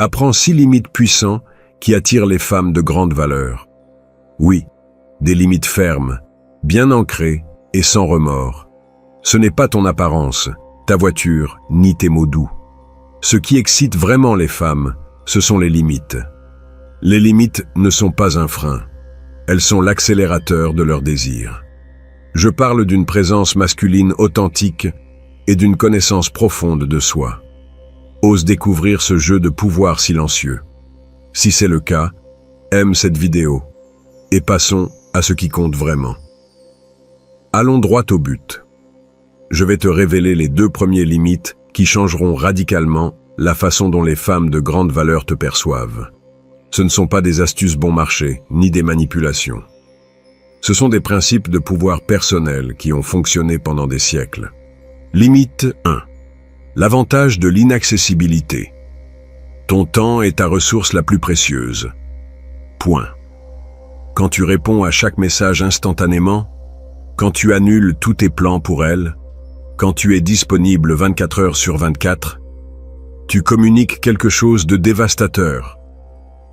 Apprends 6 limites puissantes qui attirent les femmes de grande valeur. Oui, des limites fermes, bien ancrées et sans remords. Ce n'est pas ton apparence, ta voiture, ni tes mots doux. Ce qui excite vraiment les femmes, ce sont les limites. Les limites ne sont pas un frein. Elles sont l'accélérateur de leur désir. Je parle d'une présence masculine authentique et d'une connaissance profonde de soi. Ose découvrir ce jeu de pouvoir silencieux. Si c'est le cas, aime cette vidéo et passons à ce qui compte vraiment. Allons droit au but. Je vais te révéler les 2 premières limites qui changeront radicalement la façon dont les femmes de grande valeur te perçoivent. Ce ne sont pas des astuces bon marché, ni des manipulations. Ce sont des principes de pouvoir personnel qui ont fonctionné pendant des siècles. Limite 1. L'avantage de l'inaccessibilité. Ton temps est ta ressource la plus précieuse. Point. Quand tu réponds à chaque message instantanément, quand tu annules tous tes plans pour elle, quand tu es disponible 24 heures sur 24, tu communiques quelque chose de dévastateur.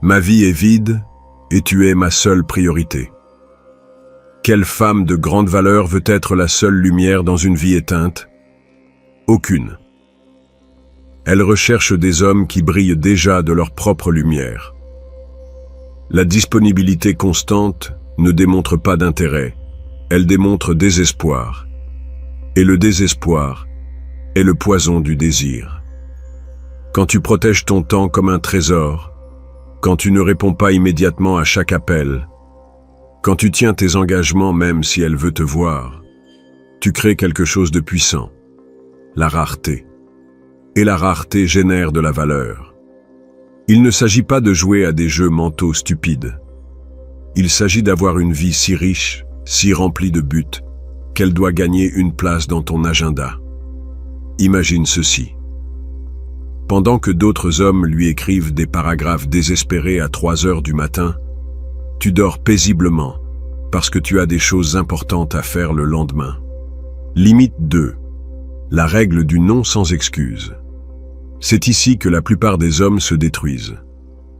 Ma vie est vide et tu es ma seule priorité. Quelle femme de grande valeur veut être la seule lumière dans une vie éteinte? Aucune. Elle recherche des hommes qui brillent déjà de leur propre lumière. La disponibilité constante ne démontre pas d'intérêt, elle démontre désespoir. Et le désespoir est le poison du désir. Quand tu protèges ton temps comme un trésor, quand tu ne réponds pas immédiatement à chaque appel, quand tu tiens tes engagements même si elle veut te voir, tu crées quelque chose de puissant, la rareté. Et la rareté génère de la valeur. Il ne s'agit pas de jouer à des jeux mentaux stupides. Il s'agit d'avoir une vie si riche, si remplie de buts, qu'elle doit gagner une place dans ton agenda. Imagine ceci. Pendant que d'autres hommes lui écrivent des paragraphes désespérés à 3 heures du matin, tu dors paisiblement parce que tu as des choses importantes à faire le lendemain. Limite 2. La règle du non sans excuse. C'est ici que la plupart des hommes se détruisent.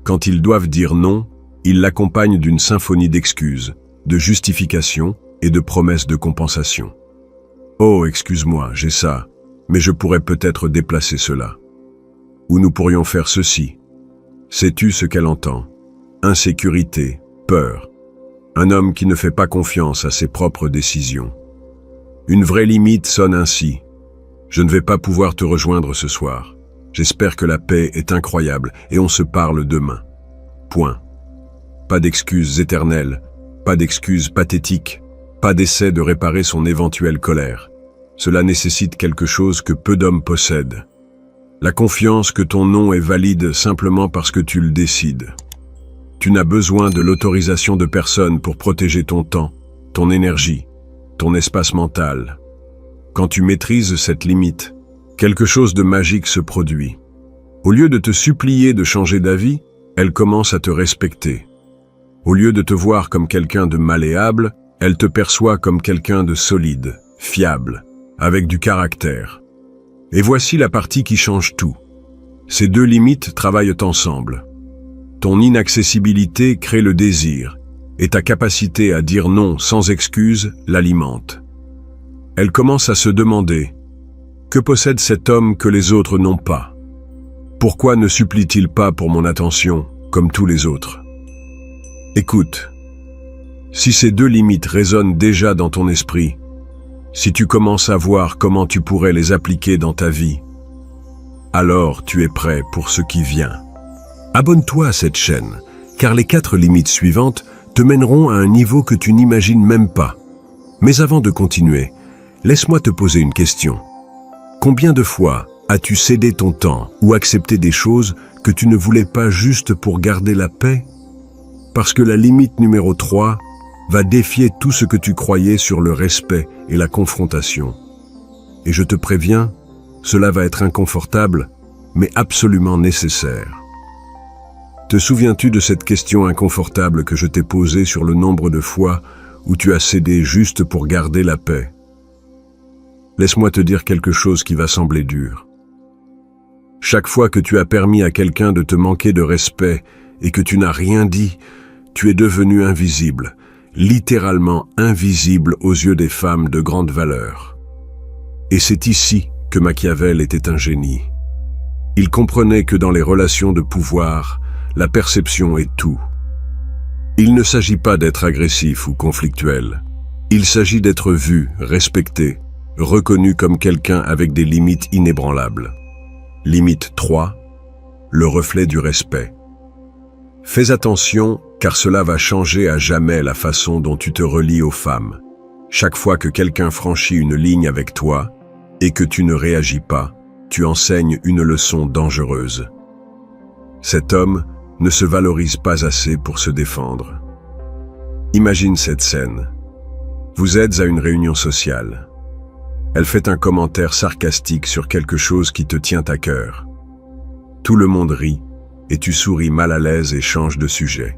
Quand ils doivent dire non, ils l'accompagnent d'une symphonie d'excuses, de justifications et de promesses de compensation. Oh, excuse-moi, j'ai ça, mais je pourrais peut-être déplacer cela. Ou nous pourrions faire ceci. Sais-tu ce qu'elle entend? Insécurité, peur. Un homme qui ne fait pas confiance à ses propres décisions. Une vraie limite sonne ainsi. Je ne vais pas pouvoir te rejoindre ce soir. J'espère que la paix est incroyable et on se parle demain. Point. Pas d'excuses éternelles, pas d'excuses pathétiques, pas d'essai de réparer son éventuelle colère. Cela nécessite quelque chose que peu d'hommes possèdent. La confiance que ton non est valide simplement parce que tu le décides. Tu n'as besoin de l'autorisation de personne pour protéger ton temps, ton énergie, ton espace mental. Quand tu maîtrises cette limite, quelque chose de magique se produit. Au lieu de te supplier de changer d'avis, elle commence à te respecter. Au lieu de te voir comme quelqu'un de malléable, elle te perçoit comme quelqu'un de solide, fiable, avec du caractère. Et voici la partie qui change tout. Ces 2 limites travaillent ensemble. Ton inaccessibilité crée le désir, et ta capacité à dire non sans excuse l'alimente. Elle commence à se demander « Que possède cet homme que les autres n'ont pas? Pourquoi ne supplie-t-il pas pour mon attention, comme tous les autres ?» Écoute, si ces 2 limites résonnent déjà dans ton esprit, si tu commences à voir comment tu pourrais les appliquer dans ta vie, alors tu es prêt pour ce qui vient. Abonne-toi à cette chaîne, car les 4 limites suivantes te mèneront à un niveau que tu n'imagines même pas. Mais avant de continuer, laisse-moi te poser une question. Combien de fois as-tu cédé ton temps ou accepté des choses que tu ne voulais pas juste pour garder la paix? Parce que la limite numéro 3 va défier tout ce que tu croyais sur le respect et la confrontation. Et je te préviens, cela va être inconfortable, mais absolument nécessaire. Te souviens-tu de cette question inconfortable que je t'ai posée sur le nombre de fois où tu as cédé juste pour garder la paix? Laisse-moi te dire quelque chose qui va sembler dur. Chaque fois que tu as permis à quelqu'un de te manquer de respect et que tu n'as rien dit, tu es devenu invisible, littéralement invisible aux yeux des femmes de grande valeur. Et c'est ici que Machiavel était un génie. Il comprenait que dans les relations de pouvoir, la perception est tout. Il ne s'agit pas d'être agressif ou conflictuel. Il s'agit d'être vu, respecté, reconnu comme quelqu'un avec des limites inébranlables. Limite 3, le reflet du respect. Fais attention, car cela va changer à jamais la façon dont tu te relies aux femmes. Chaque fois que quelqu'un franchit une ligne avec toi et que tu ne réagis pas, tu enseignes une leçon dangereuse. Cet homme ne se valorise pas assez pour se défendre. Imagine cette scène. Vous êtes à une réunion sociale. Elle fait un commentaire sarcastique sur quelque chose qui te tient à cœur. Tout le monde rit et tu souris mal à l'aise et changes de sujet.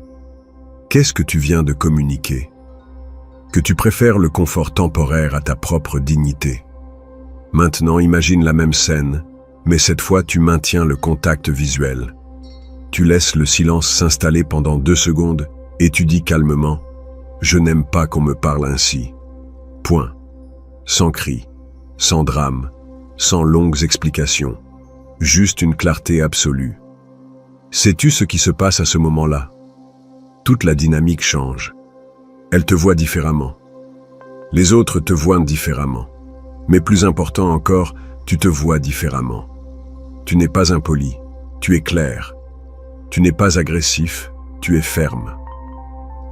Qu'est-ce que tu viens de communiquer? Que tu préfères le confort temporaire à ta propre dignité. Maintenant, imagine la même scène, mais cette fois tu maintiens le contact visuel. Tu laisses le silence s'installer pendant 2 secondes et tu dis calmement « Je n'aime pas qu'on me parle ainsi. » Point. Sans cri, sans drame, sans longues explications. Juste une clarté absolue. Sais-tu ce qui se passe à ce moment-là? Toute la dynamique change. Elle te voit différemment. Les autres te voient différemment. Mais plus important encore, tu te vois différemment. Tu n'es pas impoli, tu es clair. Tu n'es pas agressif, tu es ferme.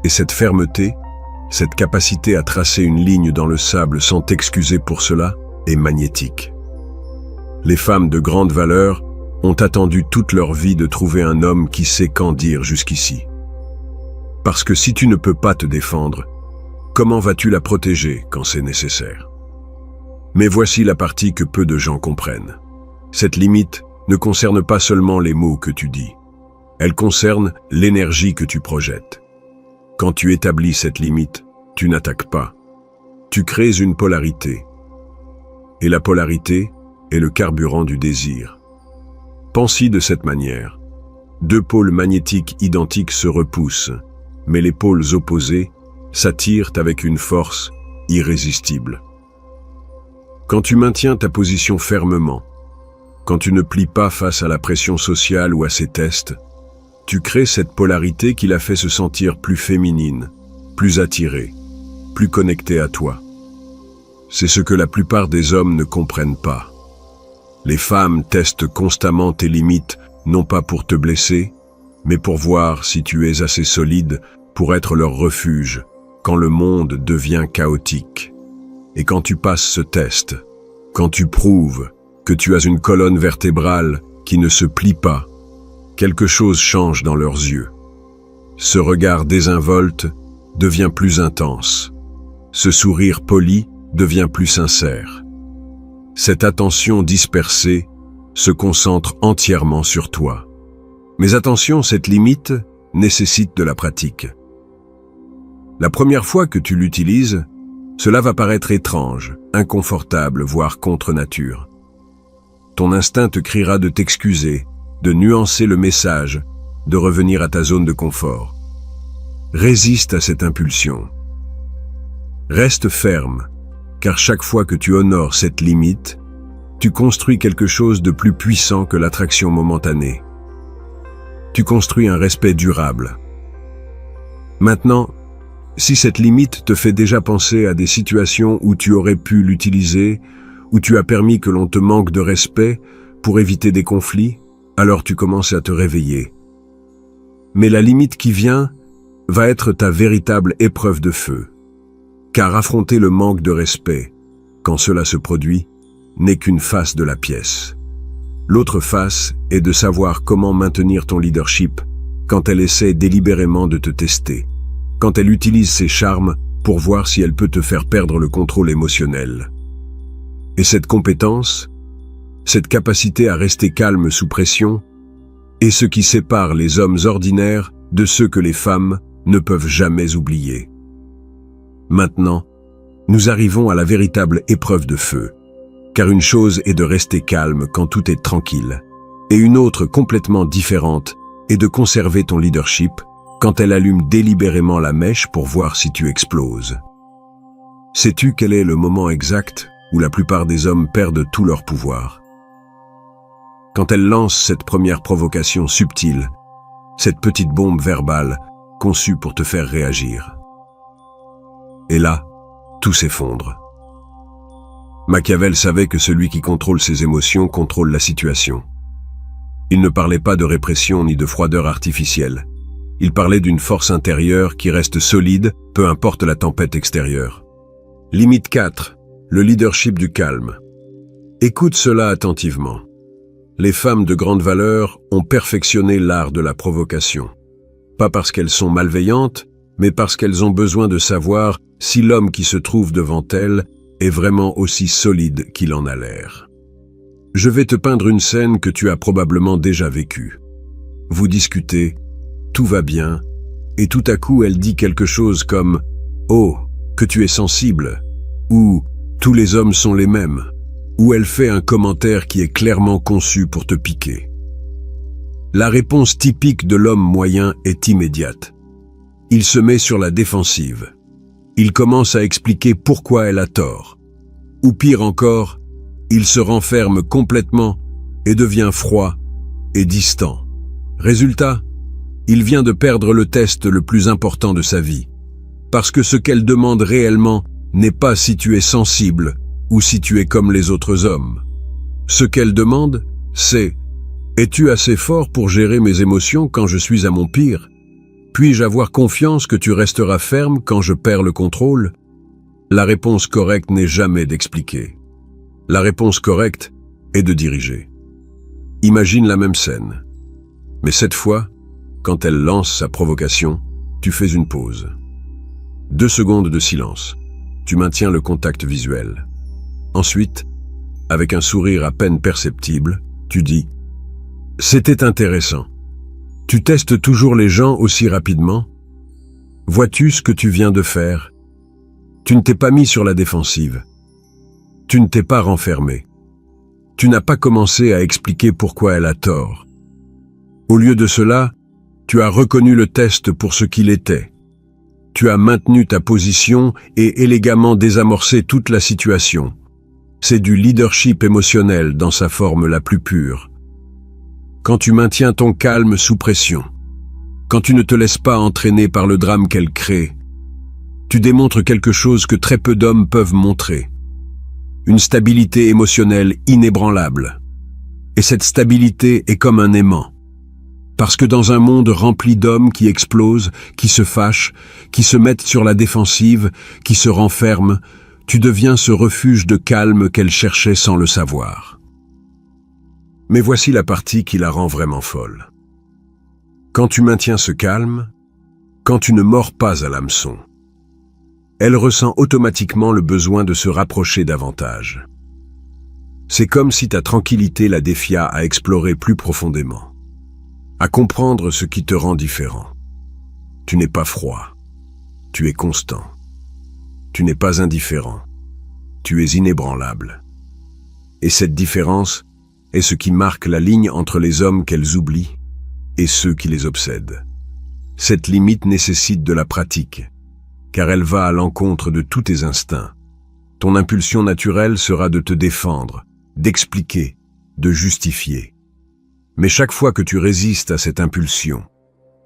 Et cette fermeté, cette capacité à tracer une ligne dans le sable sans t'excuser pour cela, est magnétique. Les femmes de grande valeur ont attendu toute leur vie de trouver un homme qui sait qu'en dire jusqu'ici. Parce que si tu ne peux pas te défendre, comment vas-tu la protéger quand c'est nécessaire? Mais voici la partie que peu de gens comprennent. Cette limite ne concerne pas seulement les mots que tu dis. Elle concerne l'énergie que tu projettes. Quand tu établis cette limite, tu n'attaques pas. Tu crées une polarité. Et la polarité est le carburant du désir. Pense-y de cette manière. 2 pôles magnétiques identiques se repoussent, mais les pôles opposés s'attirent avec une force irrésistible. Quand tu maintiens ta position fermement, quand tu ne plies pas face à la pression sociale ou à ses tests, tu crées cette polarité qui la fait se sentir plus féminine, plus attirée, plus connectée à toi. C'est ce que la plupart des hommes ne comprennent pas. Les femmes testent constamment tes limites, non pas pour te blesser, mais pour voir si tu es assez solide pour être leur refuge quand le monde devient chaotique. Et quand tu passes ce test, quand tu prouves que tu as une colonne vertébrale qui ne se plie pas, quelque chose change dans leurs yeux. Ce regard désinvolte devient plus intense. Ce sourire poli devient plus sincère. Cette attention dispersée se concentre entièrement sur toi. Mais attention, cette limite nécessite de la pratique. La première fois que tu l'utilises, cela va paraître étrange, inconfortable, voire contre nature. Ton instinct te criera de t'excuser, de nuancer le message, de revenir à ta zone de confort. Résiste à cette impulsion. Reste ferme, car chaque fois que tu honores cette limite, tu construis quelque chose de plus puissant que l'attraction momentanée. Tu construis un respect durable. Maintenant, si cette limite te fait déjà penser à des situations où tu aurais pu l'utiliser, où tu as permis que l'on te manque de respect pour éviter des conflits, alors tu commences à te réveiller. Mais la limite qui vient va être ta véritable épreuve de feu. Car affronter le manque de respect, quand cela se produit, n'est qu'une face de la pièce. L'autre face est de savoir comment maintenir ton leadership quand elle essaie délibérément de te tester, quand elle utilise ses charmes pour voir si elle peut te faire perdre le contrôle émotionnel. Et cette compétence, cette capacité à rester calme sous pression, est ce qui sépare les hommes ordinaires de ceux que les femmes ne peuvent jamais oublier. Maintenant, nous arrivons à la véritable épreuve de feu, car une chose est de rester calme quand tout est tranquille, Et une autre complètement différente est de conserver ton leadership quand elle allume délibérément la mèche pour voir si tu exploses. Sais-tu quel est le moment exact où la plupart des hommes perdent tout leur pouvoir? Quand elle lance cette première provocation subtile, cette petite bombe verbale conçue pour te faire réagir. Et là, tout s'effondre. Machiavel savait que celui qui contrôle ses émotions contrôle la situation. Il ne parlait pas de répression ni de froideur artificielle. Il parlait d'une force intérieure qui reste solide, peu importe la tempête extérieure. Limite 4. Le leadership du calme. Écoute cela attentivement. Les femmes de grande valeur ont perfectionné l'art de la provocation. Pas parce qu'elles sont malveillantes, mais parce qu'elles ont besoin de savoir si l'homme qui se trouve devant elles est vraiment aussi solide qu'il en a l'air. Je vais te peindre une scène que tu as probablement déjà vécue. Vous discutez, tout va bien, et tout à coup elle dit quelque chose comme « Oh, que tu es sensible » ou « Tous les hommes sont les mêmes » ou elle fait un commentaire qui est clairement conçu pour te piquer. La réponse typique de l'homme moyen est immédiate. Il se met sur la défensive. Il commence à expliquer pourquoi elle a tort. Ou pire encore, il se renferme complètement et devient froid et distant. Résultat, il vient de perdre le test le plus important de sa vie. Parce que ce qu'elle demande réellement n'est pas si tu es sensible ou si tu es comme les autres hommes. Ce qu'elle demande, c'est « Es-tu assez fort pour gérer mes émotions quand je suis à mon pire? Puis-je avoir confiance que tu resteras ferme quand je perds le contrôle ?» La réponse correcte n'est jamais d'expliquer. La réponse correcte est de diriger. Imagine la même scène. Mais cette fois, quand elle lance sa provocation, tu fais une pause. 2 secondes de silence. Tu maintiens le contact visuel. Ensuite, avec un sourire à peine perceptible, tu dis « C'était intéressant. Tu testes toujours les gens aussi rapidement? Vois-tu ce que tu viens de faire? Tu ne t'es pas mis sur la défensive. Tu ne t'es pas renfermé. Tu n'as pas commencé à expliquer pourquoi elle a tort. Au lieu de cela, tu as reconnu le test pour ce qu'il était. Tu as maintenu ta position et élégamment désamorcé toute la situation. C'est du leadership émotionnel dans sa forme la plus pure. Quand tu maintiens ton calme sous pression, quand tu ne te laisses pas entraîner par le drame qu'elle crée, tu démontres quelque chose que très peu d'hommes peuvent montrer. Une stabilité émotionnelle inébranlable. Et cette stabilité est comme un aimant. Parce que dans un monde rempli d'hommes qui explosent, qui se fâchent, qui se mettent sur la défensive, qui se renferment, tu deviens ce refuge de calme qu'elle cherchait sans le savoir. Mais voici la partie qui la rend vraiment folle. Quand tu maintiens ce calme, quand tu ne mords pas à l'hameçon, elle ressent automatiquement le besoin de se rapprocher davantage. C'est comme si ta tranquillité la défia à explorer plus profondément, à comprendre ce qui te rend différent. Tu n'es pas froid, tu es constant. Tu n'es pas indifférent, tu es inébranlable. Et cette différence est ce qui marque la ligne entre les hommes qu'elles oublient et ceux qui les obsèdent. Cette limite nécessite de la pratique, car elle va à l'encontre de tous tes instincts. Ton impulsion naturelle sera de te défendre, d'expliquer, de justifier. Mais chaque fois que tu résistes à cette impulsion,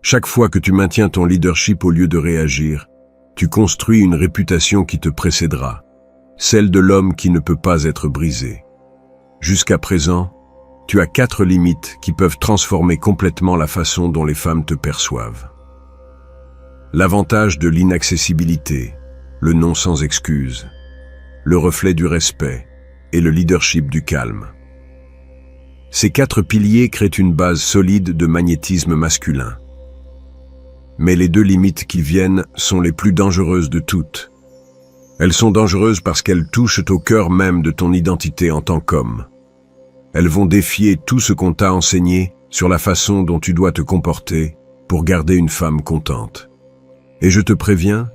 chaque fois que tu maintiens ton leadership au lieu de réagir, tu construis une réputation qui te précédera, celle de l'homme qui ne peut pas être brisé. Jusqu'à présent, tu as 4 limites qui peuvent transformer complètement la façon dont les femmes te perçoivent. L'avantage de l'inaccessibilité, le non sans excuse, le reflet du respect et le leadership du calme. Ces 4 piliers créent une base solide de magnétisme masculin. Mais les 2 limites qui viennent sont les plus dangereuses de toutes. Elles sont dangereuses parce qu'elles touchent au cœur même de ton identité en tant qu'homme. Elles vont défier tout ce qu'on t'a enseigné sur la façon dont tu dois te comporter pour garder une femme contente. Et je te préviens,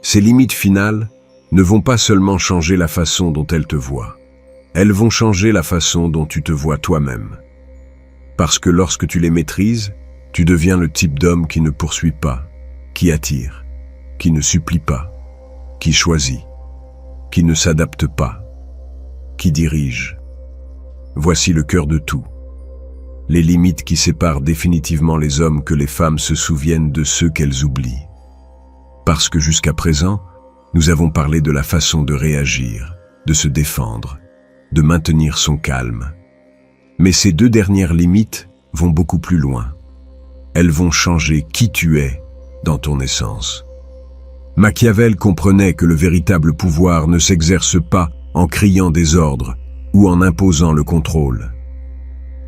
ces limites finales ne vont pas seulement changer la façon dont elle te voit. Elles vont changer la façon dont tu te vois toi-même. Parce que lorsque tu les maîtrises, tu deviens le type d'homme qui ne poursuit pas, qui attire, qui ne supplie pas, qui choisit, qui ne s'adapte pas, qui dirige. Voici le cœur de tout. Les limites qui séparent définitivement les hommes que les femmes se souviennent de ceux qu'elles oublient. Parce que jusqu'à présent, nous avons parlé de la façon de réagir, de se défendre, de maintenir son calme. Mais ces deux dernières limites vont beaucoup plus loin. Elles vont changer qui tu es dans ton essence. Machiavel comprenait que le véritable pouvoir ne s'exerce pas en criant des ordres ou en imposant le contrôle.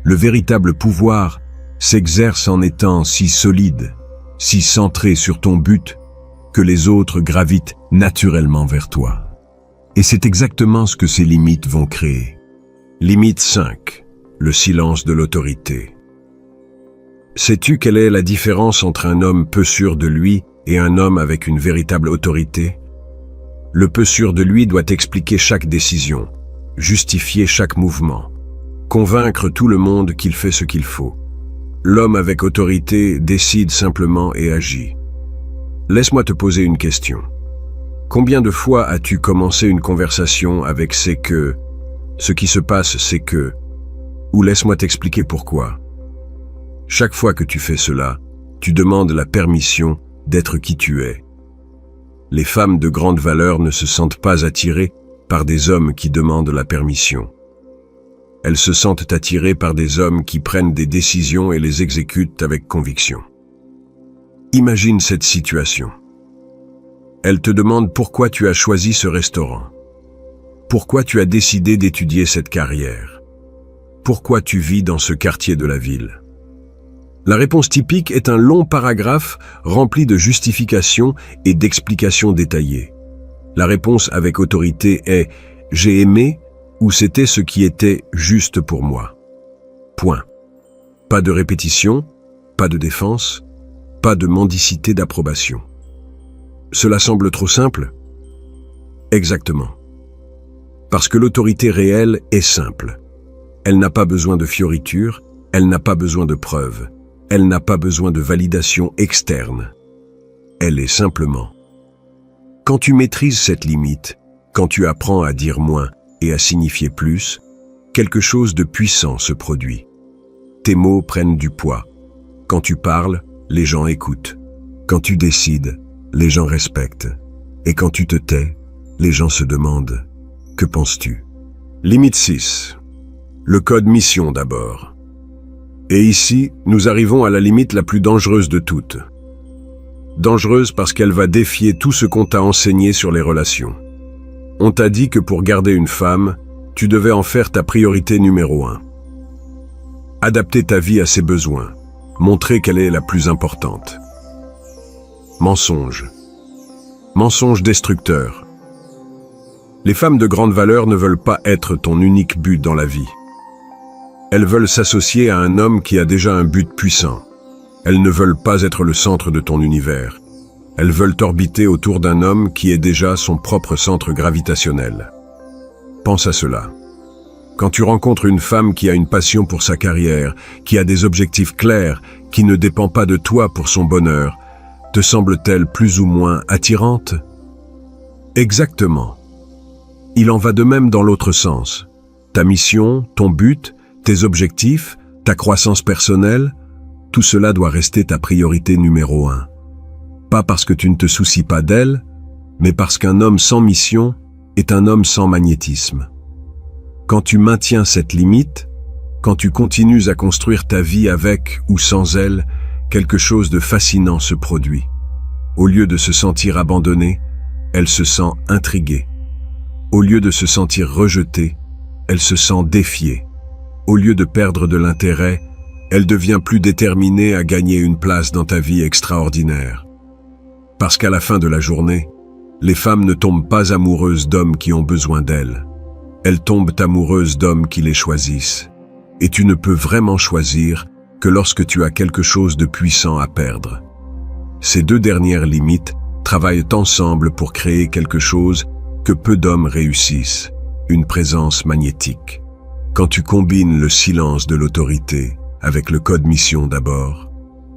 Le véritable pouvoir s'exerce en étant si solide, si centré sur ton but, que les autres gravitent naturellement vers toi. Et c'est exactement ce que ces limites vont créer. Limite 5. Le silence de l'autorité. Sais-tu quelle est la différence entre un homme peu sûr de lui et un homme avec une véritable autorité? Le peu sûr de lui doit expliquer chaque décision, justifier chaque mouvement, convaincre tout le monde qu'il fait ce qu'il faut. L'homme avec autorité décide simplement et agit. Laisse-moi te poser une question. Combien de fois as-tu commencé une conversation avec c'est que, ce qui se passe c'est que, ou laisse-moi t'expliquer pourquoi? Chaque fois que tu fais cela, tu demandes la permission d'être qui tu es. Les femmes de grande valeur ne se sentent pas attirées par des hommes qui demandent la permission. Elles se sentent attirées par des hommes qui prennent des décisions et les exécutent avec conviction. Imagine cette situation. Elle te demande pourquoi tu as choisi ce restaurant. Pourquoi tu as décidé d'étudier cette carrière. Pourquoi tu vis dans ce quartier de la ville. La réponse typique est un long paragraphe rempli de justifications et d'explications détaillées. La réponse avec autorité est « j'ai aimé » ou « c'était ce qui était juste pour moi ». Point. Pas de répétition, pas de défense, pas de mendicité d'approbation. Cela semble trop simple? Exactement. Parce que l'autorité réelle est simple. Elle n'a pas besoin de fioritures, elle n'a pas besoin de preuves. Elle n'a pas besoin de validation externe. Elle est simplement. Quand tu maîtrises cette limite, quand tu apprends à dire moins et à signifier plus, quelque chose de puissant se produit. Tes mots prennent du poids. Quand tu parles, les gens écoutent. Quand tu décides, les gens respectent. Et quand tu te tais, les gens se demandent « Que penses-tu » Limite 6. Le code mission d'abord. Et ici, nous arrivons à la limite la plus dangereuse de toutes. Dangereuse parce qu'elle va défier tout ce qu'on t'a enseigné sur les relations. On t'a dit que pour garder une femme, tu devais en faire ta priorité numéro 1. Adapter ta vie à ses besoins, montrer qu'elle est la plus importante. Mensonge. Mensonge destructeur. Les femmes de grande valeur ne veulent pas être ton unique but dans la vie. Elles veulent s'associer à un homme qui a déjà un but puissant. Elles ne veulent pas être le centre de ton univers. Elles veulent orbiter autour d'un homme qui est déjà son propre centre gravitationnel. Pense à cela. Quand tu rencontres une femme qui a une passion pour sa carrière, qui a des objectifs clairs, qui ne dépend pas de toi pour son bonheur, te semble-t-elle plus ou moins attirante? Exactement. Il en va de même dans l'autre sens. Ta mission, ton but, tes objectifs, ta croissance personnelle, tout cela doit rester ta priorité numéro 1. Pas parce que tu ne te soucies pas d'elle, mais parce qu'un homme sans mission est un homme sans magnétisme. Quand tu maintiens cette limite, quand tu continues à construire ta vie avec ou sans elle, quelque chose de fascinant se produit. Au lieu de se sentir abandonnée, elle se sent intriguée. Au lieu de se sentir rejetée, elle se sent défiée. Au lieu de perdre de l'intérêt, elle devient plus déterminée à gagner une place dans ta vie extraordinaire. Parce qu'à la fin de la journée, les femmes ne tombent pas amoureuses d'hommes qui ont besoin d'elles. Elles tombent amoureuses d'hommes qui les choisissent. Et tu ne peux vraiment choisir que lorsque tu as quelque chose de puissant à perdre. Ces deux dernières limites travaillent ensemble pour créer quelque chose que peu d'hommes réussissent, une présence magnétique. Quand tu combines le silence de l'autorité avec le code mission d'abord.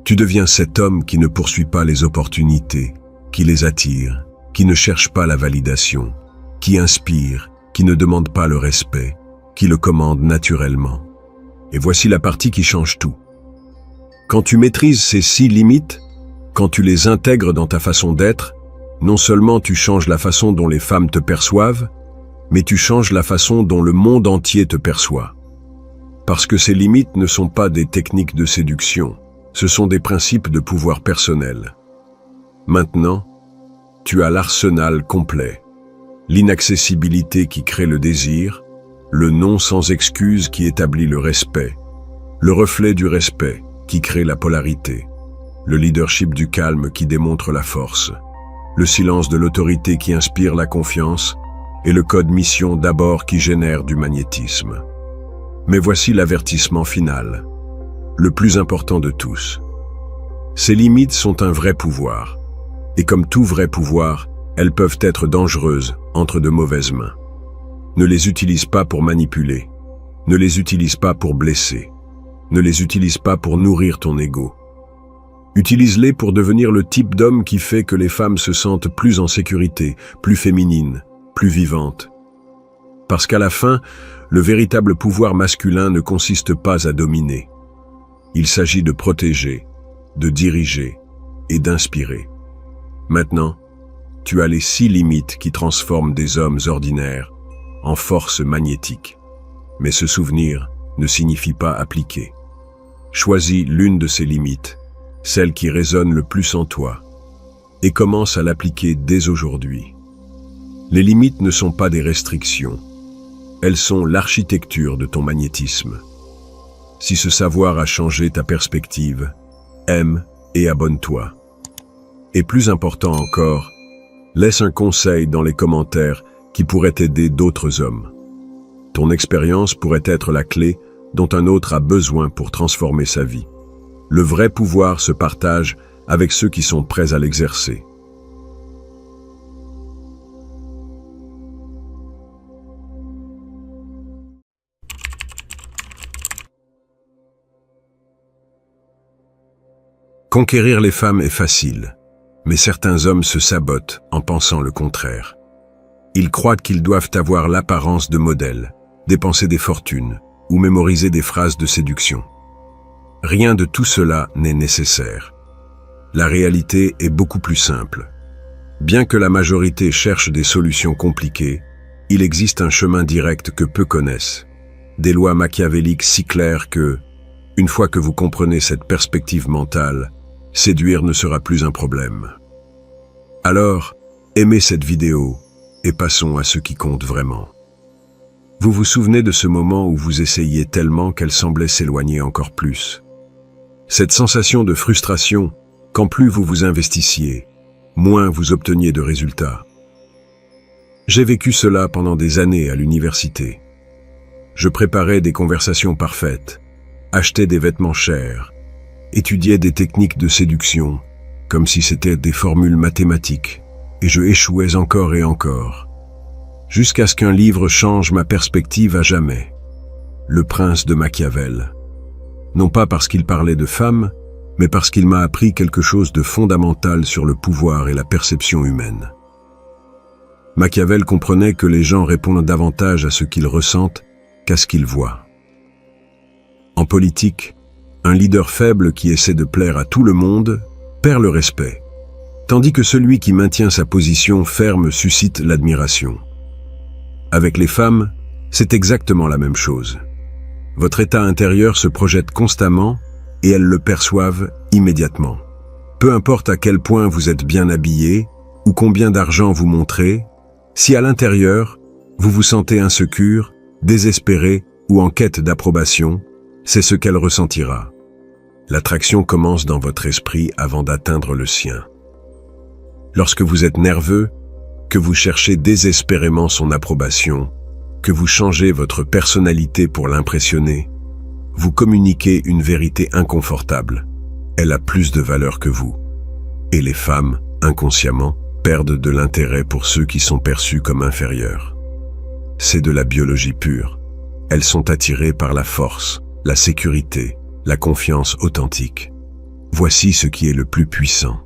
Tu deviens cet homme qui ne poursuit pas les opportunités, qui les attire, qui ne cherche pas la validation, qui inspire, qui ne demande pas le respect, qui le commande naturellement. Et voici la partie qui change tout. Quand tu maîtrises ces 6 limites, quand tu les intègres dans ta façon d'être, non seulement tu changes la façon dont les femmes te perçoivent, mais tu changes la façon dont le monde entier te perçoit. Parce que ces limites ne sont pas des techniques de séduction, ce sont des principes de pouvoir personnel. Maintenant, tu as l'arsenal complet. L'inaccessibilité qui crée le désir, le non sans excuse qui établit le respect, le reflet du respect qui crée la polarité, le leadership du calme qui démontre la force, le silence de l'autorité qui inspire la confiance et le code mission d'abord qui génère du magnétisme. Mais voici l'avertissement final, le plus important de tous. Ces limites sont un vrai pouvoir, et comme tout vrai pouvoir, elles peuvent être dangereuses entre de mauvaises mains. Ne les utilise pas pour manipuler, ne les utilise pas pour blesser, ne les utilise pas pour nourrir ton ego. Utilise-les pour devenir le type d'homme qui fait que les femmes se sentent plus en sécurité, plus féminines, plus vivantes. Parce qu'à la fin, le véritable pouvoir masculin ne consiste pas à dominer. Il s'agit de protéger, de diriger et d'inspirer. Maintenant, tu as les 6 limites qui transforment des hommes ordinaires en force magnétique. Mais ce souvenir ne signifie pas appliquer. Choisis l'une de ces limites, celle qui résonne le plus en toi, et commence à l'appliquer dès aujourd'hui. Les limites ne sont pas des restrictions, elles sont l'architecture de ton magnétisme. Si ce savoir a changé ta perspective, aime et abonne-toi. Et plus important encore, laisse un conseil dans les commentaires qui pourrait aider d'autres hommes. Ton expérience pourrait être la clé dont un autre a besoin pour transformer sa vie. Le vrai pouvoir se partage avec ceux qui sont prêts à l'exercer. Conquérir les femmes est facile, mais certains hommes se sabotent en pensant le contraire. Ils croient qu'ils doivent avoir l'apparence de modèle, dépenser des fortunes ou mémoriser des phrases de séduction. Rien de tout cela n'est nécessaire. La réalité est beaucoup plus simple. Bien que la majorité cherche des solutions compliquées, il existe un chemin direct que peu connaissent. Des lois machiavéliques si claires que, une fois que vous comprenez cette perspective mentale, séduire ne sera plus un problème. Alors, aimez cette vidéo et passons à ce qui compte vraiment. Vous vous souvenez de ce moment où vous essayiez tellement qu'elle semblait s'éloigner encore plus? Cette sensation de frustration, quand plus vous vous investissiez, moins vous obteniez de résultats. J'ai vécu cela pendant des années à l'université. Je préparais des conversations parfaites, achetais des vêtements chers, étudiais des techniques de séduction, comme si c'était des formules mathématiques, et je échouais encore et encore, jusqu'à ce qu'un livre change ma perspective à jamais. Le Prince de Machiavel. Non pas parce qu'il parlait de femmes, mais parce qu'il m'a appris quelque chose de fondamental sur le pouvoir et la perception humaine. Machiavel comprenait que les gens répondent davantage à ce qu'ils ressentent qu'à ce qu'ils voient. En politique, un leader faible qui essaie de plaire à tout le monde perd le respect, tandis que celui qui maintient sa position ferme suscite l'admiration. Avec les femmes, c'est exactement la même chose. Votre état intérieur se projette constamment et elles le perçoivent immédiatement. Peu importe à quel point vous êtes bien habillé ou combien d'argent vous montrez, si à l'intérieur, vous vous sentez insécure, désespéré ou en quête d'approbation, c'est ce qu'elle ressentira. L'attraction commence dans votre esprit avant d'atteindre le sien. Lorsque vous êtes nerveux, que vous cherchez désespérément son approbation, que vous changez votre personnalité pour l'impressionner, vous communiquez une vérité inconfortable. Elle a plus de valeur que vous. Et les femmes, inconsciemment, perdent de l'intérêt pour ceux qui sont perçus comme inférieurs. C'est de la biologie pure. Elles sont attirées par la force, la sécurité, la confiance authentique. Voici ce qui est le plus puissant.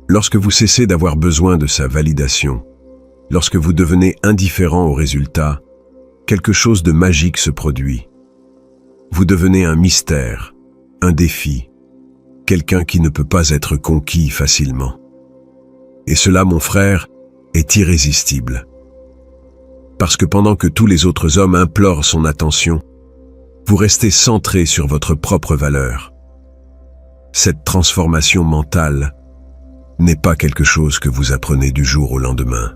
Lorsque vous cessez d'avoir besoin de sa validation, lorsque vous devenez indifférent aux résultats, quelque chose de magique se produit. Vous devenez un mystère, un défi, quelqu'un qui ne peut pas être conquis facilement. Et cela, mon frère, est irrésistible. Parce que pendant que tous les autres hommes implorent son attention, vous restez centré sur votre propre valeur. Cette transformation mentale n'est pas quelque chose que vous apprenez du jour au lendemain.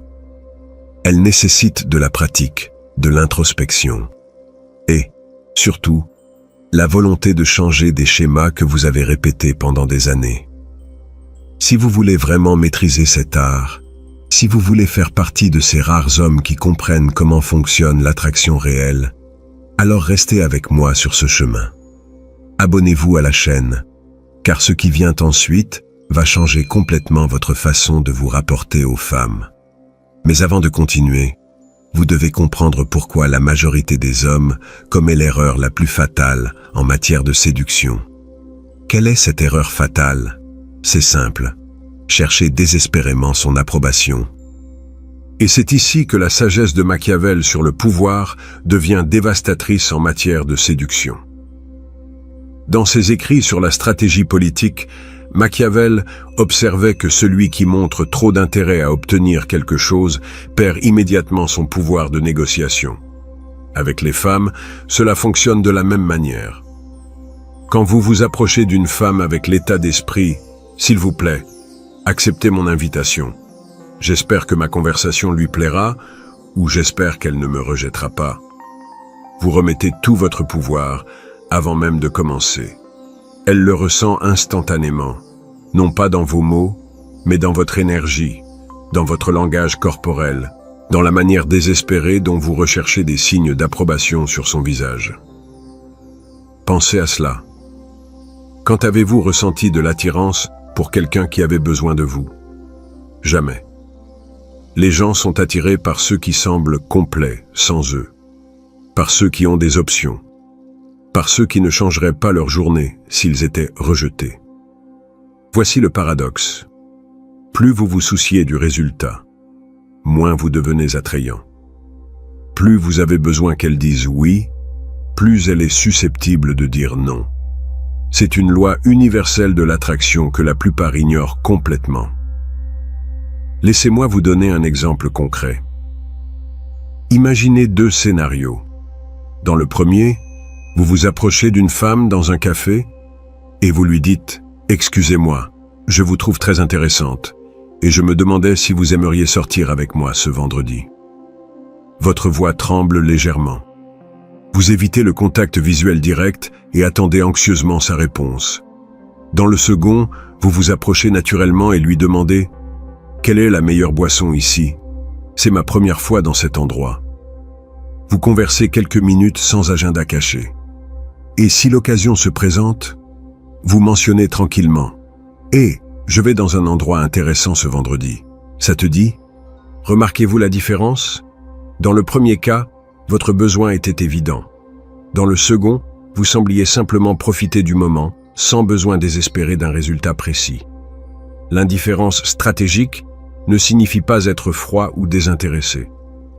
Elle nécessite de la pratique, de l'introspection et, surtout, la volonté de changer des schémas que vous avez répétés pendant des années. Si vous voulez vraiment maîtriser cet art, si vous voulez faire partie de ces rares hommes qui comprennent comment fonctionne l'attraction réelle, alors restez avec moi sur ce chemin. Abonnez-vous à la chaîne, car ce qui vient ensuite va changer complètement votre façon de vous rapporter aux femmes. Mais avant de continuer, vous devez comprendre pourquoi la majorité des hommes commet l'erreur la plus fatale en matière de séduction. Quelle est cette erreur fatale? C'est simple. Chercher désespérément son approbation. Et c'est ici que la sagesse de Machiavel sur le pouvoir devient dévastatrice en matière de séduction. Dans ses écrits sur la stratégie politique, Machiavel observait que celui qui montre trop d'intérêt à obtenir quelque chose perd immédiatement son pouvoir de négociation. Avec les femmes, cela fonctionne de la même manière. Quand vous vous approchez d'une femme avec l'état d'esprit « S'il vous plaît, acceptez mon invitation. J'espère que ma conversation lui plaira ou j'espère qu'elle ne me rejettera pas. » Vous remettez tout votre pouvoir avant même de commencer. Elle le ressent instantanément, non pas dans vos mots, mais dans votre énergie, dans votre langage corporel, dans la manière désespérée dont vous recherchez des signes d'approbation sur son visage. Pensez à cela. Quand avez-vous ressenti de l'attirance pour quelqu'un qui avait besoin de vous? Jamais. Les gens sont attirés par ceux qui semblent complets sans eux, par ceux qui ont des options, par ceux qui ne changeraient pas leur journée s'ils étaient rejetés. Voici le paradoxe. Plus vous vous souciez du résultat, moins vous devenez attrayant. Plus vous avez besoin qu'elle dise oui, plus elle est susceptible de dire non. C'est une loi universelle de l'attraction que la plupart ignorent complètement. Laissez-moi vous donner un exemple concret. Imaginez deux scénarios. Dans le premier, vous vous approchez d'une femme dans un café et vous lui dites « Excusez-moi, je vous trouve très intéressante et je me demandais si vous aimeriez sortir avec moi ce vendredi. » Votre voix tremble légèrement. Vous évitez le contact visuel direct et attendez anxieusement sa réponse. Dans le second, vous vous approchez naturellement et lui demandez « Quelle est la meilleure boisson ici? C'est ma première fois dans cet endroit. » Vous conversez quelques minutes sans agenda caché. Et si l'occasion se présente, vous mentionnez tranquillement « Hé, je vais dans un endroit intéressant ce vendredi. Ça te dit ?» Remarquez-vous la différence? Dans le premier cas, votre besoin était évident. Dans le second, vous sembliez simplement profiter du moment, sans besoin désespéré d'un résultat précis. L'indifférence stratégique ne signifie pas être froid ou désintéressé.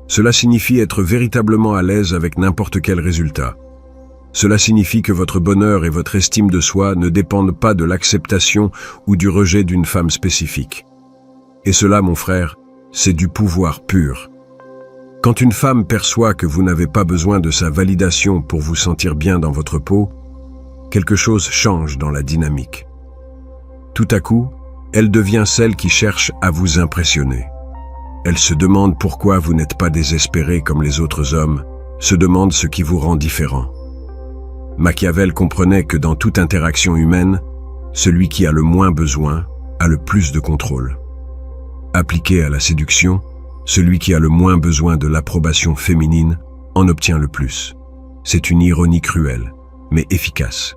Cela signifie être véritablement à l'aise avec n'importe quel résultat. Cela signifie que votre bonheur et votre estime de soi ne dépendent pas de l'acceptation ou du rejet d'une femme spécifique. Et cela, mon frère, c'est du pouvoir pur. Quand une femme perçoit que vous n'avez pas besoin de sa validation pour vous sentir bien dans votre peau, quelque chose change dans la dynamique. Tout à coup, elle devient celle qui cherche à vous impressionner. Elle se demande pourquoi vous n'êtes pas désespéré comme les autres hommes, se demande ce qui vous rend différent. Machiavel comprenait que dans toute interaction humaine, celui qui a le moins besoin a le plus de contrôle. Appliqué à la séduction, celui qui a le moins besoin de l'approbation féminine en obtient le plus. C'est une ironie cruelle, mais efficace.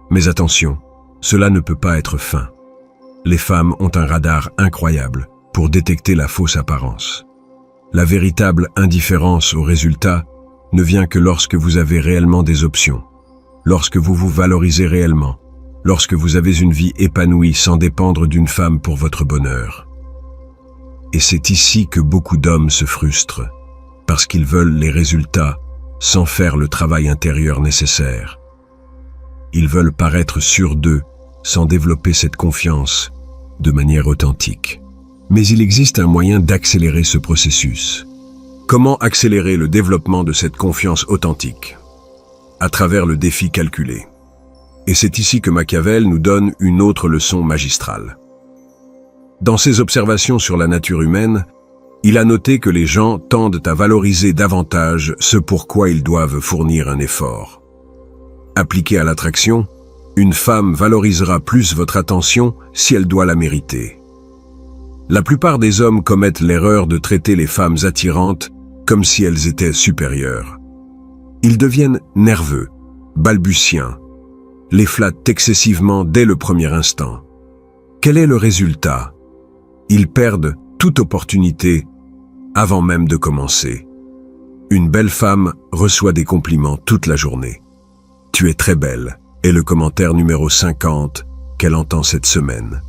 Mais attention, cela ne peut pas être fin. Les femmes ont un radar incroyable pour détecter la fausse apparence. La véritable indifférence au résultat ne vient que lorsque vous avez réellement des options, lorsque vous vous valorisez réellement, lorsque vous avez une vie épanouie sans dépendre d'une femme pour votre bonheur. Et c'est ici que beaucoup d'hommes se frustrent, parce qu'ils veulent les résultats sans faire le travail intérieur nécessaire. Ils veulent paraître sûrs d'eux sans développer cette confiance de manière authentique. Mais il existe un moyen d'accélérer ce processus. Comment accélérer le développement de cette confiance authentique? À travers le défi calculé. Et c'est ici que Machiavel nous donne une autre leçon magistrale. Dans ses observations sur la nature humaine, il a noté que les gens tendent à valoriser davantage ce pour quoi ils doivent fournir un effort. Appliqué à l'attraction, une femme valorisera plus votre attention si elle doit la mériter. La plupart des hommes commettent l'erreur de traiter les femmes attirantes comme si elles étaient supérieures. Ils deviennent nerveux, balbutiens, les flattent excessivement dès le premier instant. Quel est le résultat? Ils perdent toute opportunité avant même de commencer. Une belle femme reçoit des compliments toute la journée. « Tu es très belle » est le commentaire numéro 50 qu'elle entend cette semaine.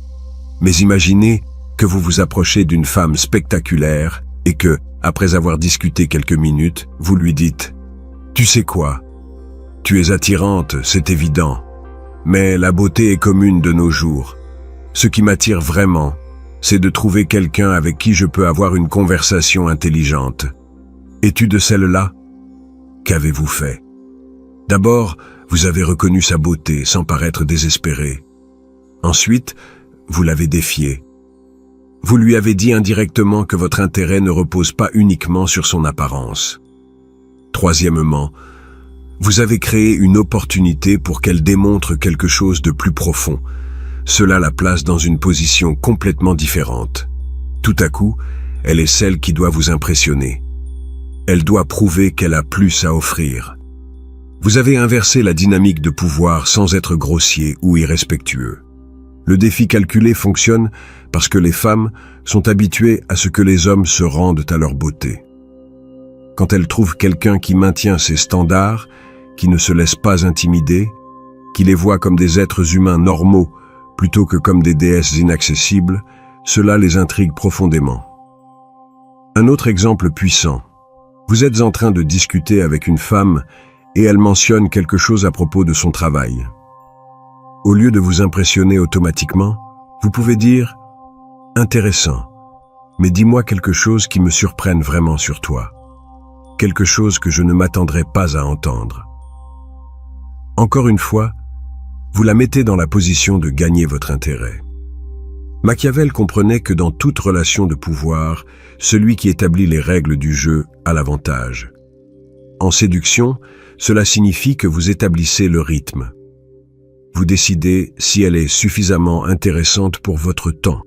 Mais imaginez que vous vous approchez d'une femme spectaculaire et que, après avoir discuté quelques minutes, vous lui dites « Tu sais quoi? Tu es attirante, c'est évident. Mais la beauté est commune de nos jours. Ce qui m'attire vraiment, c'est de trouver quelqu'un avec qui je peux avoir une conversation intelligente. Es-tu de celle-là? Qu'avez-vous fait? D'abord, vous avez reconnu sa beauté sans paraître désespéré. Ensuite, vous l'avez défiée. Vous lui avez dit indirectement que votre intérêt ne repose pas uniquement sur son apparence. Troisièmement, vous avez créé une opportunité pour qu'elle démontre quelque chose de plus profond. Cela la place dans une position complètement différente. Tout à coup, elle est celle qui doit vous impressionner. Elle doit prouver qu'elle a plus à offrir. Vous avez inversé la dynamique de pouvoir sans être grossier ou irrespectueux. Le défi calculé fonctionne parce que les femmes sont habituées à ce que les hommes se rendent à leur beauté. Quand elles trouvent quelqu'un qui maintient ses standards, qui ne se laisse pas intimider, qui les voit comme des êtres humains normaux plutôt que comme des déesses inaccessibles, cela les intrigue profondément. Un autre exemple puissant. Vous êtes en train de discuter avec une femme et elle mentionne quelque chose à propos de son travail. Au lieu de vous impressionner automatiquement, vous pouvez dire « Intéressant, mais dis-moi quelque chose qui me surprenne vraiment sur toi. Quelque chose que je ne m'attendrais pas à entendre. » Encore une fois, vous la mettez dans la position de gagner votre intérêt. Machiavel comprenait que dans toute relation de pouvoir, celui qui établit les règles du jeu a l'avantage. En séduction, cela signifie que vous établissez le rythme. Vous décidez si elle est suffisamment intéressante pour votre temps.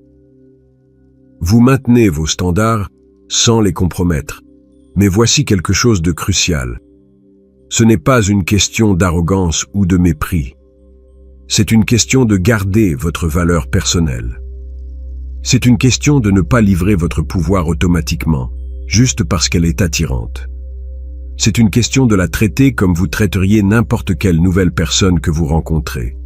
Vous maintenez vos standards sans les compromettre. Mais voici quelque chose de crucial. Ce n'est pas une question d'arrogance ou de mépris. C'est une question de garder votre valeur personnelle. C'est une question de ne pas livrer votre pouvoir automatiquement, juste parce qu'elle est attirante. C'est une question de la traiter comme vous traiteriez n'importe quelle nouvelle personne que vous rencontrez.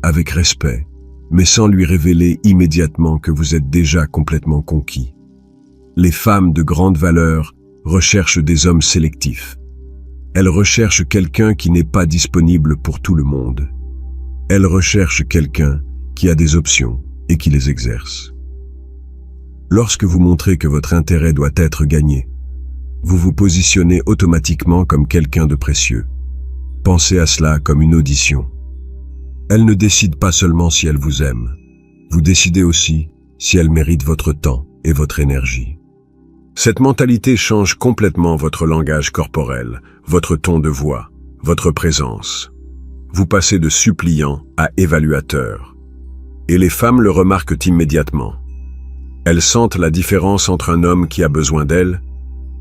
Avec respect, mais sans lui révéler immédiatement que vous êtes déjà complètement conquis. Les femmes de grande valeur recherchent des hommes sélectifs. Elles recherchent quelqu'un qui n'est pas disponible pour tout le monde. Elles recherchent quelqu'un qui a des options et qui les exerce. Lorsque vous montrez que votre intérêt doit être gagné, vous vous positionnez automatiquement comme quelqu'un de précieux. Pensez à cela comme une audition. Elle ne décide pas seulement si elle vous aime. Vous décidez aussi si elle mérite votre temps et votre énergie. Cette mentalité change complètement votre langage corporel, votre ton de voix, votre présence. Vous passez de suppliant à évaluateur. Et les femmes le remarquent immédiatement. Elles sentent la différence entre un homme qui a besoin d'elles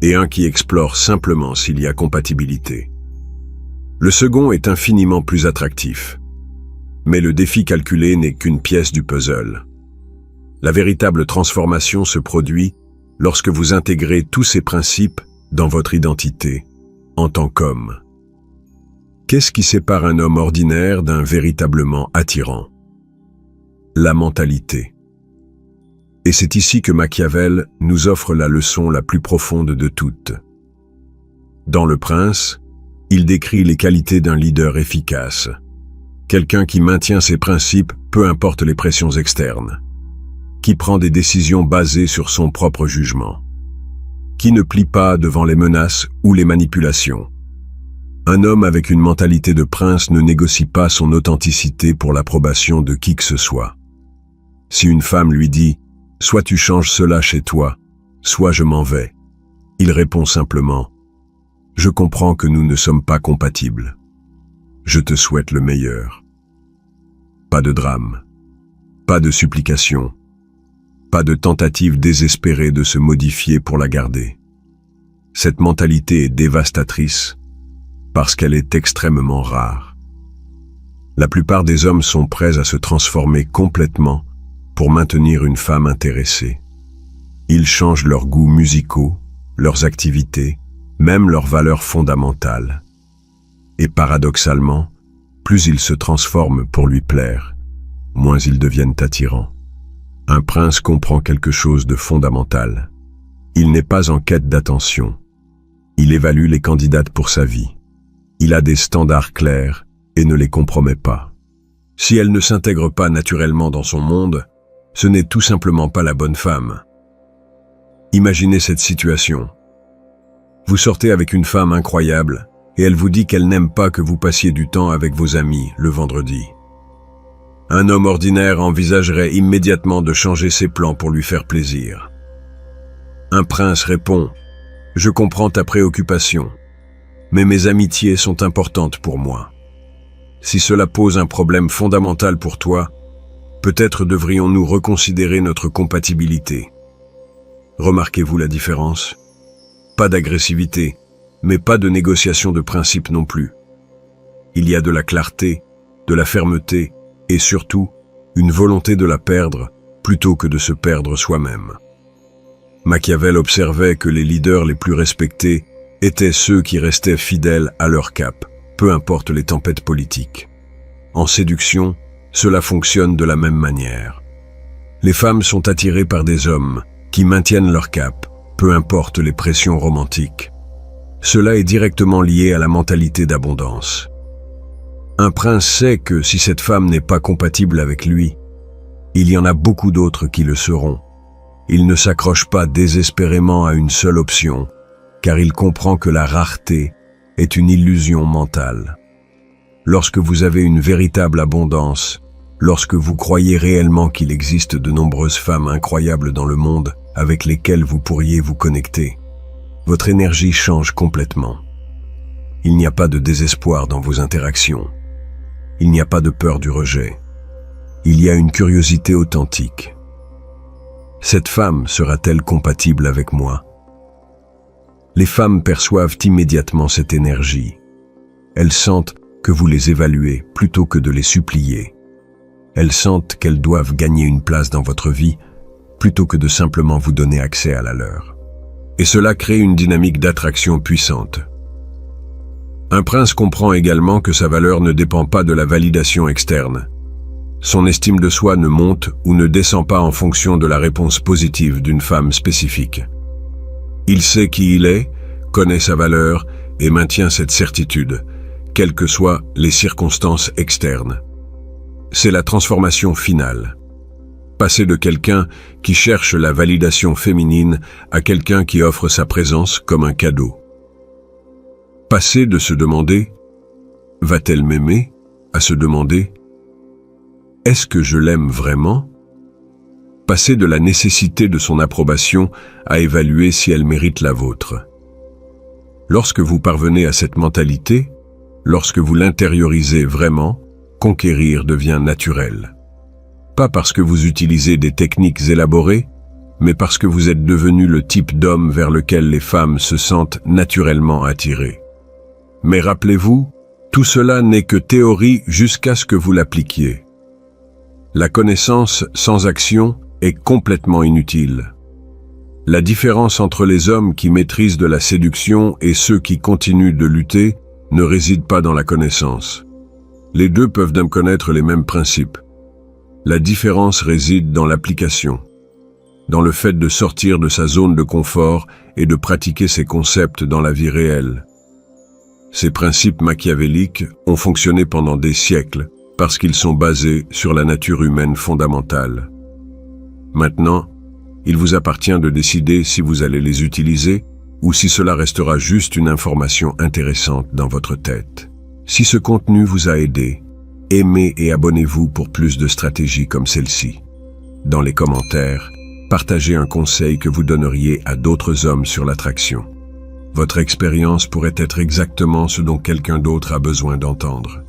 et un qui explore simplement s'il y a compatibilité. Le second est infiniment plus attractif. Mais le défi calculé n'est qu'une pièce du puzzle. La véritable transformation se produit lorsque vous intégrez tous ces principes dans votre identité, en tant qu'homme. Qu'est-ce qui sépare un homme ordinaire d'un véritablement attirant? La mentalité. Et c'est ici que Machiavel nous offre la leçon la plus profonde de toutes. Dans Le Prince, il décrit les qualités d'un leader efficace. Quelqu'un qui maintient ses principes, peu importe les pressions externes. Qui prend des décisions basées sur son propre jugement. Qui ne plie pas devant les menaces ou les manipulations. Un homme avec une mentalité de prince ne négocie pas son authenticité pour l'approbation de qui que ce soit. Si une femme lui dit « soit tu changes cela chez toi, soit je m'en vais », il répond simplement « je comprends que nous ne sommes pas compatibles. Je te souhaite le meilleur. » Pas de drame, pas de supplication, pas de tentative désespérée de se modifier pour la garder. Cette mentalité est dévastatrice parce qu'elle est extrêmement rare. La plupart des hommes sont prêts à se transformer complètement pour maintenir une femme intéressée. Ils changent leurs goûts musicaux, leurs activités, même leurs valeurs fondamentales. Et paradoxalement, plus ils se transforment pour lui plaire, moins ils deviennent attirants. Un prince comprend quelque chose de fondamental. Il n'est pas en quête d'attention. Il évalue les candidates pour sa vie. Il a des standards clairs et ne les compromet pas. Si elle ne s'intègre pas naturellement dans son monde, ce n'est tout simplement pas la bonne femme. Imaginez cette situation. Vous sortez avec une femme incroyable et elle vous dit qu'elle n'aime pas que vous passiez du temps avec vos amis le vendredi. Un homme ordinaire envisagerait immédiatement de changer ses plans pour lui faire plaisir. Un prince répond « Je comprends ta préoccupation, mais mes amitiés sont importantes pour moi. Si cela pose un problème fondamental pour toi, peut-être devrions-nous reconsidérer notre compatibilité. » Remarquez-vous la différence? Pas d'agressivité, mais pas de négociation de principe non plus. Il y a de la clarté, de la fermeté, et surtout, une volonté de la perdre plutôt que de se perdre soi-même. Machiavel observait que les leaders les plus respectés étaient ceux qui restaient fidèles à leur cap, peu importe les tempêtes politiques. En séduction, cela fonctionne de la même manière. Les femmes sont attirées par des hommes qui maintiennent leur cap, peu importe les pressions romantiques. Cela est directement lié à la mentalité d'abondance. Un prince sait que si cette femme n'est pas compatible avec lui, il y en a beaucoup d'autres qui le seront. Il ne s'accroche pas désespérément à une seule option, car il comprend que la rareté est une illusion mentale. Lorsque vous avez une véritable abondance, lorsque vous croyez réellement qu'il existe de nombreuses femmes incroyables dans le monde avec lesquelles vous pourriez vous connecter, votre énergie change complètement. Il n'y a pas de désespoir dans vos interactions. Il n'y a pas de peur du rejet. Il y a une curiosité authentique. Cette femme sera-t-elle compatible avec moi? Les femmes perçoivent immédiatement cette énergie. Elles sentent que vous les évaluez plutôt que de les supplier. Elles sentent qu'elles doivent gagner une place dans votre vie plutôt que de simplement vous donner accès à la leur. Et cela crée une dynamique d'attraction puissante. Un prince comprend également que sa valeur ne dépend pas de la validation externe. Son estime de soi ne monte ou ne descend pas en fonction de la réponse positive d'une femme spécifique. Il sait qui il est, connaît sa valeur et maintient cette certitude, quelles que soient les circonstances externes. C'est la transformation finale. Passer de quelqu'un qui cherche la validation féminine à quelqu'un qui offre sa présence comme un cadeau. Passer de se demander « va-t-elle m'aimer ?» à se demander « est-ce que je l'aime vraiment ?» Passer de la nécessité de son approbation à évaluer si elle mérite la vôtre. Lorsque vous parvenez à cette mentalité, lorsque vous l'intériorisez vraiment, conquérir devient naturel. Pas parce que vous utilisez des techniques élaborées, mais parce que vous êtes devenu le type d'homme vers lequel les femmes se sentent naturellement attirées. Mais rappelez-vous, tout cela n'est que théorie jusqu'à ce que vous l'appliquiez. La connaissance sans action est complètement inutile. La différence entre les hommes qui maîtrisent de la séduction et ceux qui continuent de lutter ne réside pas dans la connaissance. Les deux peuvent même connaître les mêmes principes. La différence réside dans l'application, dans le fait de sortir de sa zone de confort et de pratiquer ces concepts dans la vie réelle. Ces principes machiavéliques ont fonctionné pendant des siècles parce qu'ils sont basés sur la nature humaine fondamentale. Maintenant, il vous appartient de décider si vous allez les utiliser ou si cela restera juste une information intéressante dans votre tête. Si ce contenu vous a aidé, aimez et abonnez-vous pour plus de stratégies comme celle-ci. Dans les commentaires, partagez un conseil que vous donneriez à d'autres hommes sur l'attraction. Votre expérience pourrait être exactement ce dont quelqu'un d'autre a besoin d'entendre.